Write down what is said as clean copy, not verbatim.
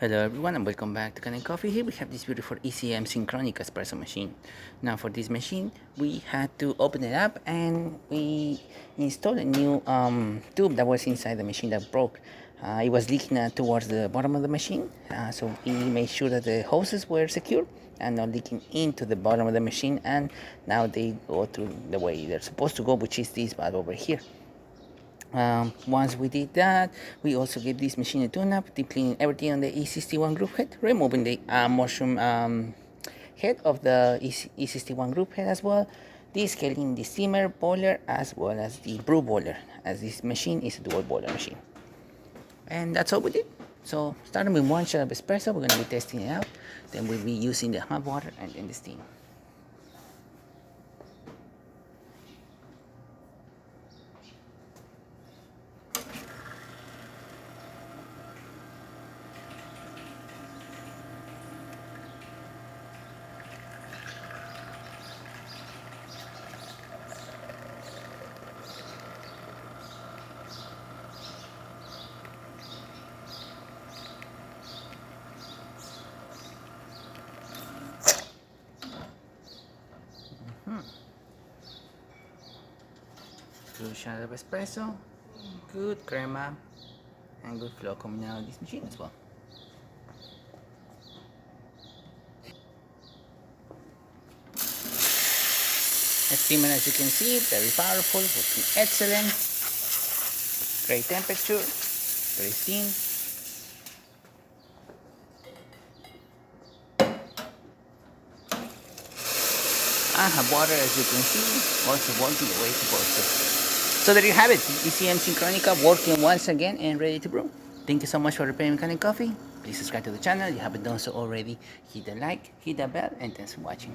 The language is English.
Hello everyone and welcome back to Kanen Coffee. Here we have this beautiful ECM Syncronika espresso machine. Now for this machine we had to open it up and we installed a new tube that was inside the machine that broke. It was leaking towards the bottom of the machine, so we made sure that the hoses were secure and not leaking into the bottom of the machine, and now they go through the way they're supposed to go, which is this valve over here. Once we did that, we also gave this machine a tune-up, deep cleaning everything on the E61 group head, removing the mushroom head of the E61 group head as well, descaling the steamer boiler as well as the brew boiler, as this machine is a dual boiler machine. And that's all we did. So starting with one shot of espresso, we're going to be testing it out. Then we'll be using the hot water and then the steam. Good shot of espresso, good crema, and good flow coming out of this machine as well. The steamer, as you can see, very powerful, working excellent, great temperature, great steam. And hot water, as you can see, also working the way it's supposed to. So there you have it, ECM Syncronika working once again and ready to brew. Thank you so much for repairing Kanen Coffee. Please subscribe to the channel if you haven't done so already. Hit the like, hit the bell, and thanks for watching.